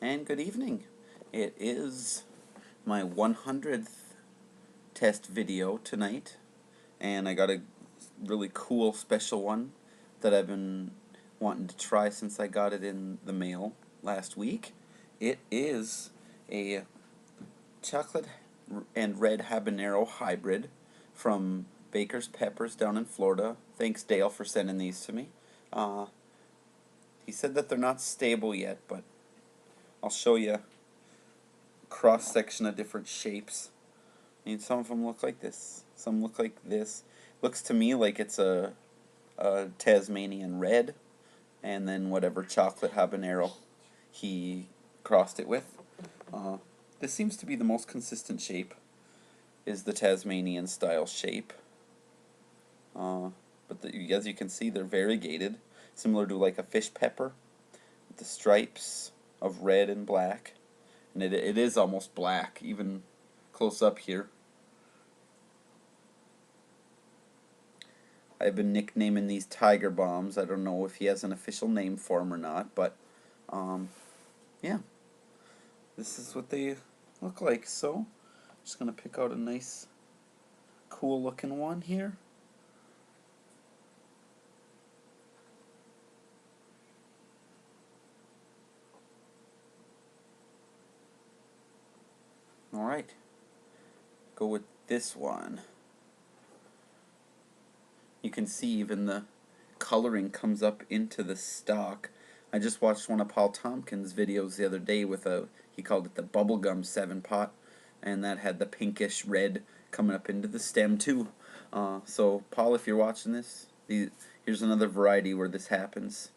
and good evening. It is my 100th test video tonight, and I got a really cool special one that I've been wanting to try since I got it in the mail last week. It is a chocolate and red habanero hybrid from BakersPeppers down in Florida. Thanks, Dale, for sending these to me. He said that they're not stable yet, but I'll show you cross section of different shapes. And some of them look like this. Some look like this. Looks to me like it's a Tasmanian red, and then whatever chocolate habanero he crossed it with. This seems to be the most consistent shape, is the Tasmanian style shape. But as you can see, they're variegated, similar to like a fish pepper, with the stripes of red and black. And it is almost black, even close up here. I've been nicknaming these tiger bombs. I don't know if he has an official name for them or not, but yeah, this is what they look like. So, just gonna pick out a nice, cool looking one here. Alright, go with this one. You can see even the coloring comes up into the stalk. I just watched one of Paul Tompkins' videos the other day with he called it the bubblegum 7-pot, and that had the pinkish red coming up into the stem too. So Paul, if you're watching this, here's another variety where this happens.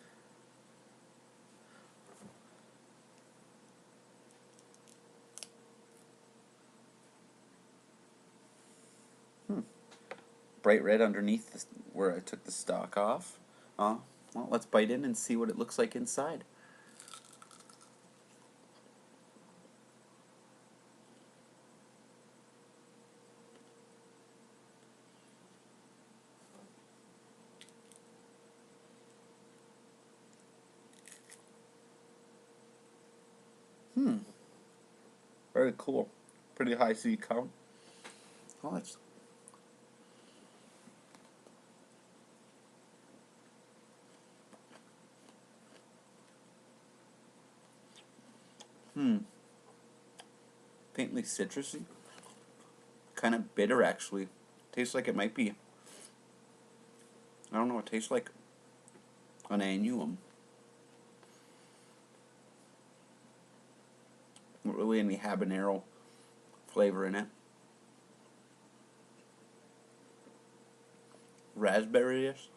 Bright red underneath where I took the stalk off. Well, let's bite in and see what it looks like inside. Very cool. Pretty high seed count. Well, let's faintly citrusy. Kind of bitter, actually. Tastes like it might be, I don't know, it tastes like an annuum. Not really any habanero flavor in it. Raspberry-ish.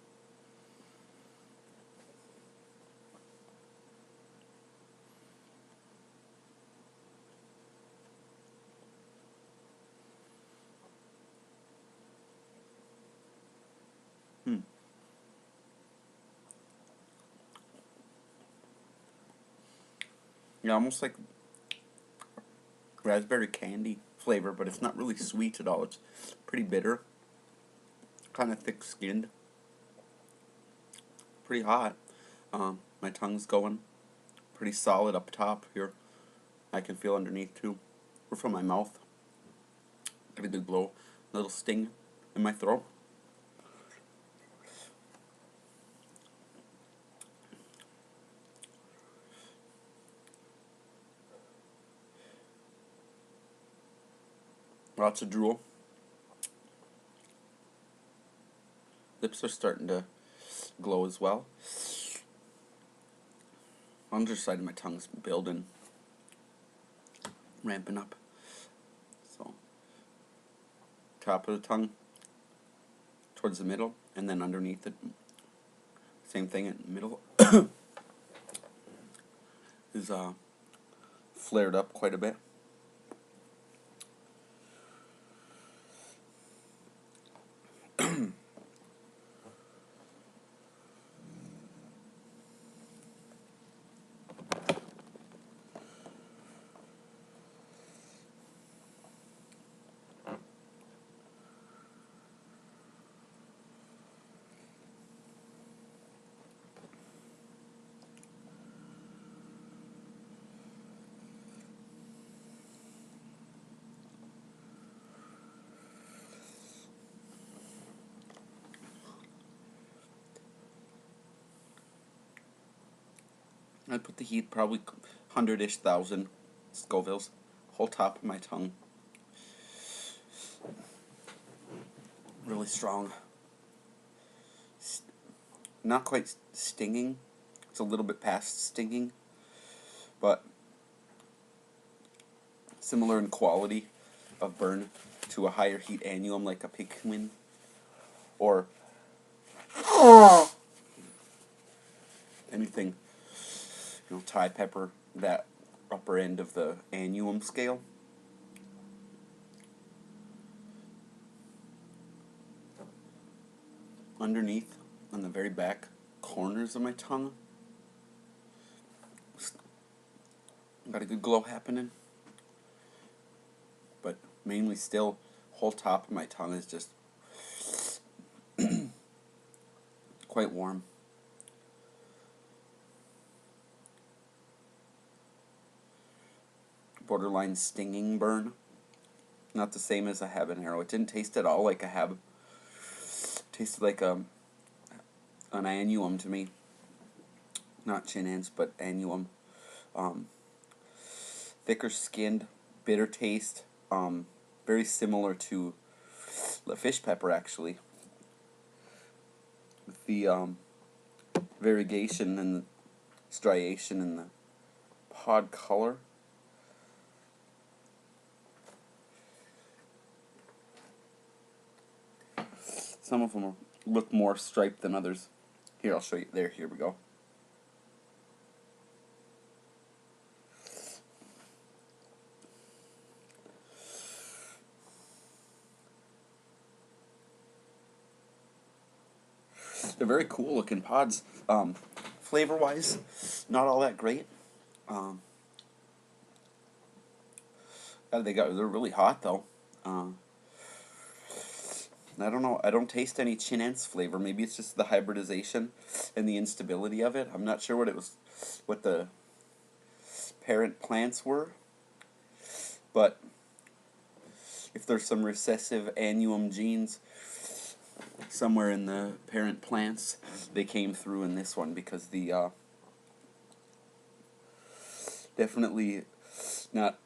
Yeah, almost like raspberry candy flavor, but it's not really sweet at all. It's pretty bitter, kind of thick-skinned, pretty hot. My tongue's going pretty solid up top here. I can feel underneath too, or from my mouth. Got a good glow, a little sting in my throat. Lots of drool. Lips are starting to glow as well. Underside of my tongue's building, ramping up. So, top of the tongue towards the middle, and then underneath it, same thing in the middle. Is flared up quite a bit. I put the heat probably 100-ish thousand Scovilles, whole top of my tongue. Really strong. Not quite stinging. It's a little bit past stinging, but similar in quality of burn to a higher heat annuum like a Pikmin or anything, Thai pepper, that upper end of the annuum scale. Underneath, on the very back corners of my tongue, got a good glow happening, but mainly still, whole top of my tongue is just quite warm. Borderline stinging burn. Not the same as a habanero. It didn't taste at all like a hab. It tasted like an annuum to me. Not chin ants, but annuum. Thicker skinned, bitter taste. Very similar to the fish pepper, actually. With the variegation and striation in the pod color. Some of them look more striped than others. Here, I'll show you. There, here we go. They're very cool looking pods. Flavor wise, not all that great. They're really hot though. I don't know. I don't taste any chin ants flavor. Maybe it's just the hybridization and the instability of it. I'm not sure what the parent plants were, but if there's some recessive annuum genes somewhere in the parent plants, they came through in this one, because the definitely not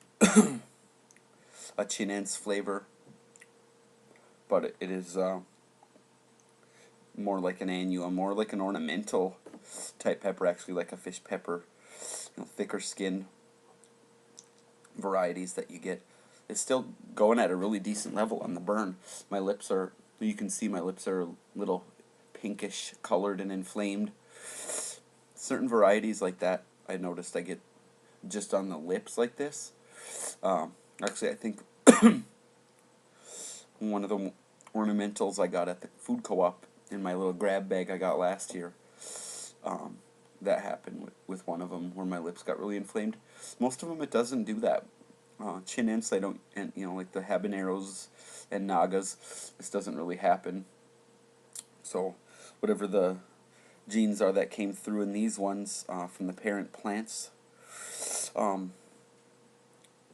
a chin ants flavor, but it is more like an annuum, more like an ornamental type pepper, actually, like a fish pepper. Thicker skinned varieties that you get. It's still going at a really decent level on the burn. My lips are, you can see my lips are a little pinkish colored and inflamed. Certain varieties like that, I noticed I get just on the lips like this. Actually, I think one of the ornamentals I got at the food co-op in my little grab bag I got last year, that happened with one of them, where my lips got really inflamed. Most of them it doesn't do that. Chin ants, I don't, and like the habaneros and nagas, this doesn't really happen. So whatever the genes are that came through in these ones from the parent plants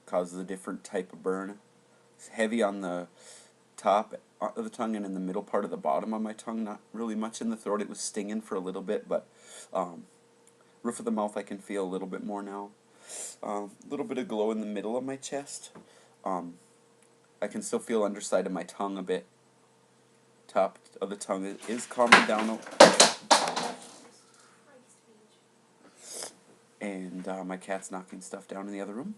causes a different type of burn. It's heavy on the top of the tongue and in the middle part of the bottom of my tongue, not really much in the throat. It was stinging for a little bit, but roof of the mouth I can feel a little bit more now. A little bit of glow in the middle of my chest. I can still feel underside of my tongue a bit. Top of the tongue is calming down. And my cat's knocking stuff down in the other room.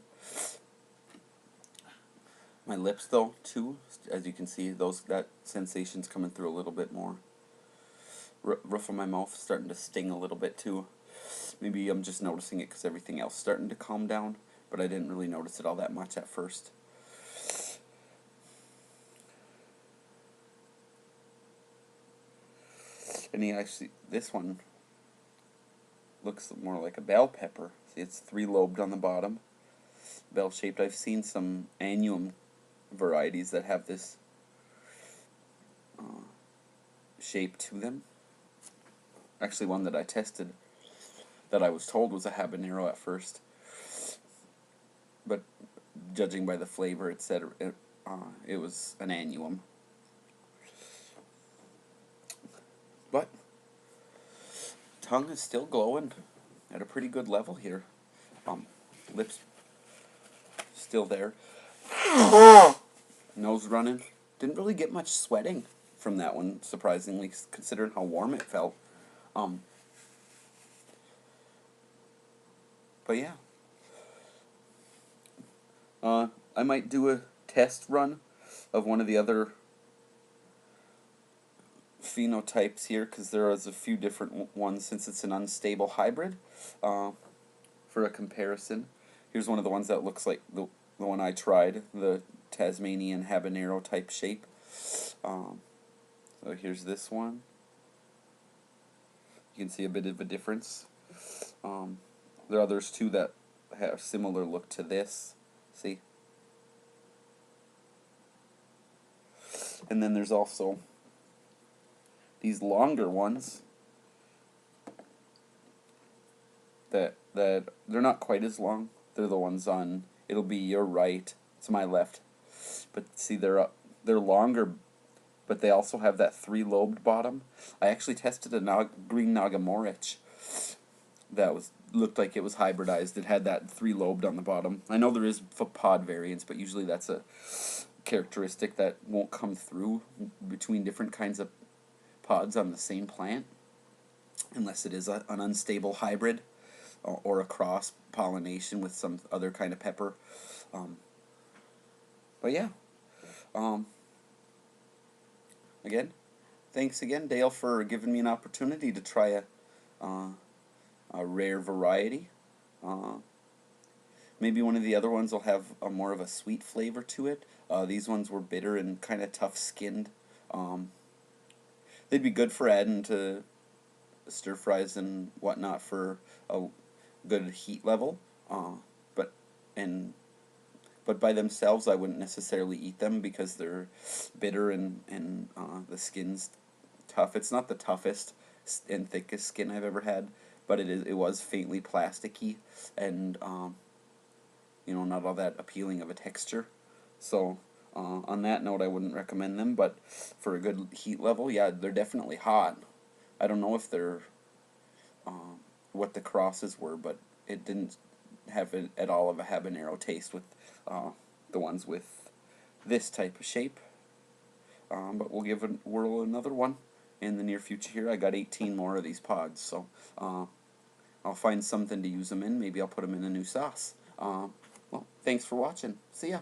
My lips, though, too, as you can see, that sensation's coming through a little bit more. Roof of my mouth starting to sting a little bit, too. Maybe I'm just noticing it because everything else is starting to calm down, but I didn't really notice it all that much at first. And actually, this one looks more like a bell pepper. See, it's three-lobed on the bottom, bell-shaped. I've seen some annuum varieties that have this shape to them. Actually, one that I tested that I was told was a habanero at first, but judging by the flavor, it said it was an annuum. But tongue is still glowing at a pretty good level here. Lips still there. Nose running. Didn't really get much sweating from that one, surprisingly, considering how warm it felt. But yeah. I might do a test run of one of the other phenotypes here, because there is a few different ones since it's an unstable hybrid, for a comparison. Here's one of the ones that looks like the one I tried, the Tasmanian Habanero type shape. So here's this one. You can see a bit of a difference. There are others too that have similar look to this. See? And then there's also these longer ones that they're not quite as long. They're the ones on, it'll be your right, it's my left. But see, they're longer, but they also have that 3-lobed bottom. I actually tested a green Nagamorich that looked like it was hybridized. It had that 3-lobed on the bottom. I know there is pod variants, but usually that's a characteristic that won't come through between different kinds of pods on the same plant, unless it is an unstable hybrid or a cross pollination with some other kind of pepper. But yeah, again, thanks again, Dale, for giving me an opportunity to try a rare variety. Maybe one of the other ones will have more of a sweet flavor to it. These ones were bitter and kind of tough-skinned. They'd be good for adding to stir fries and whatnot for a good heat level. But by themselves, I wouldn't necessarily eat them because they're bitter and the skin's tough. It's not the toughest and thickest skin I've ever had, but it was faintly plasticky and not all that appealing of a texture. So on that note, I wouldn't recommend them. But for a good heat level, yeah, they're definitely hot. I don't know if they're what the crosses were, but it didn't have at all of a habanero taste with the ones with this type of shape. But we'll give Whirl another one in the near future here. I got 18 more of these pods, so I'll find something to use them in. Maybe I'll put them in a new sauce. Well, thanks for watching. See ya.